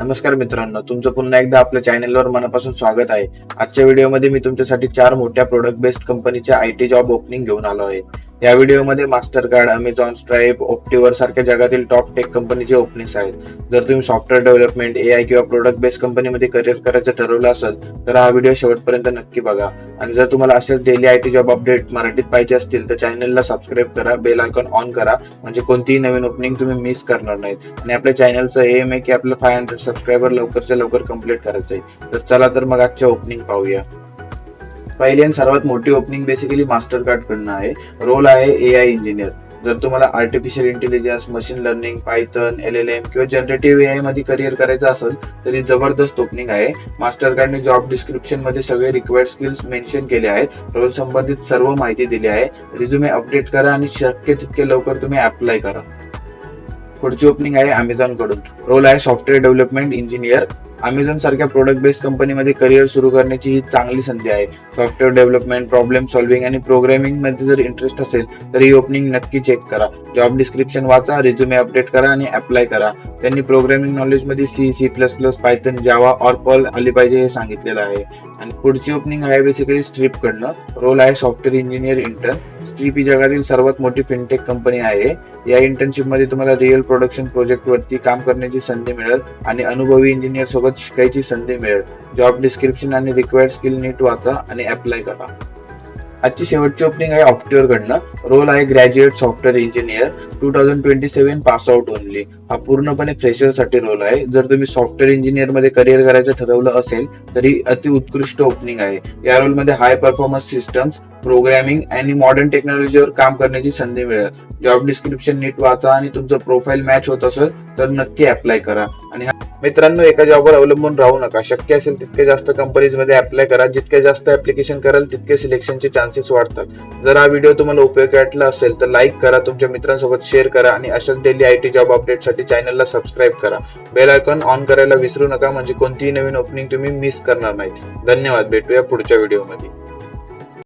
नमस्कार मित्रांनो, तुमचं पुन्हा एकदा आपल्या चॅनलवर मनापासून स्वागत आहे. आजच्या व्हिडिओमध्ये मी तुमच्यासाठी 4 मोठ्या प्रोडक्ट बेस्ड कंपनीच्या आयटी जॉब ओपनिंग घेऊन आलो आहे. या व्हिडिओमध्ये मास्टरकार्ड, अमेझॉन, स्ट्राइप, ऑप्टिवर सारख्या जगातील टॉप टेक कंपनीचे ओपनिंग्स आहेत. जर तुम्ही सॉफ्टवेअर डेव्हलपमेंट, एआय किंवा प्रोडक्ट बेस्ड कंपनीमध्ये करिअर करायचं ठरवलं असेल तर हा व्हिडिओ शेवटपर्यंत नक्की बघा. आणि जर तुम्हाला अशाच डेली आयटी जॉब अपडेट मराठीत पाहिजे असतील तर चॅनलला सबस्क्राईब करा, बेल आयकॉन ऑन करा, म्हणजे कोणतीही नवीन ओपनिंग तुम्ही मिस करणार नाहीत. आणि आपल्या चॅनलचं एम आहे की आपलं 500 सबस्क्रायबर लवकरच्या लवकर कंप्लीट करायचंय. तर चला तर मग आजच्या ओपनिंग पाहूया. पहिली आणि सर्वात मोठी ओपनिंग बेसिकली मास्टरकार्ड कडनं आहे. रोल आहे एआय इंजिनियर. जर तुम्हाला artificial intelligence, machine learning, Python, LLM किंवा जनरेटिव्ह एआय मध्ये करिअर करायचं असेल तर ही जबरदस्त ओपनिंग आहे. मास्टरकार्डने जॉब डिस्क्रिप्शन मध्ये सगळे रिक्वायर्ड स्किल्स मेन्शन केले आहेत. रोल संबंधित सर्व माहिती दिली आहे. रिझ्युमे अपडेट करा आणि शक्य तितके लवकर तुम्ही अप्लाय करा. पुढची ओपनिंग आहे अमेझॉन कडून. रोल आहे सॉफ्टवेअर डेव्हलपमेंट इंजिनियर. अमेझॉन सारख्या प्रोडक्ट बेस्ड कंपनीमध्ये करिअर सुरू करण्याची ही चांगली संधी आहे. सॉफ्टवेअर डेव्हलपमेंट, प्रॉब्लेम सॉल्व्हिंग आणि प्रोग्रामिंग मध्ये जर इंटरेस्ट असेल तर ही ओपनिंग नक्की चेक करा. जॉब डिस्क्रिप्शन वाचा, रिझ्युमे अपडेट करा आणि अप्लाय करा. त्यांनी प्रोग्रामिंग नॉलेज मध्ये C++, पायथन, जावा और पर्ल आली पाहिजे हे सांगितलेलं आहे. आणि पुढची ओपनिंग आहे बेसिकली स्ट्रीप कडनं. रोल आहे सॉफ्टवेअर इंजिनियर इंटर्न. स्ट्रीप ही जगातील सर्वात मोठी फिनटेक कंपनी आहे. या इंटर्नशिप मध्ये तुम्हाला रिअल प्रोडक्शन प्रोजेक्ट वरती काम करण्याची संधी मिळेल आणि अनुभवी इंजिनियर सोबत शिकायची संधी मिळेल. जॉब डिस्क्रिप्शन आणि रिक्वायर्ड स्किल नीट वाचा आणि अप्लाय करा. आजची शेवटची ओपनिंग आहे ऑप्टिवर कडनं. रोल आहे graduate software engineer. 2027 pass out only. हा पूर्णपणे फ्रेशर साठी रोल आहे. जर तुम्ही सॉफ्टवेअर इंजिनियर मध्ये करिअर करायचं ठरवलं असेल तर ही अति उत्कृष्ट ओपनिंग आहे. या रोल मध्ये हाय परफॉर्मन्स सिस्टम्स, प्रोग्रामिंग आणि मॉडर्न टेक्नॉलॉजीवर काम करण्याची संधी मिळेल. जॉब डिस्क्रिप्शन नीट वाचा आणि तुमचं प्रोफाईल मॅच होत असेल तर नक्की अप्लाय करा. आणि मित्रांनो, एका जॉबवर अवलंबून राहू नका. शक्य असेल तितके जास्त कंपनीज मध्ये अप्लाय करा. जितके जास्त ऍप्लिकेशन कराल तितके सिलेक्शनचे चान्सेस वाढतात. जर हा व्हिडिओ तुम्हाला उपयोगी वाटला असेल तर लाईक करा, तुमच्या मित्रांसोबत शेअर करा आणि अशाच डेली आयटी जॉब अपडेटसाठी चॅनलला सबस्क्राईब करा. बेल आयकॉन ऑन करायला विसरू नका, म्हणजे कोणतीही नवीन ओपनिंग तुम्ही मिस करणार नाहीत. धन्यवाद. भेटूया पुढच्या व्हिडिओमध्ये.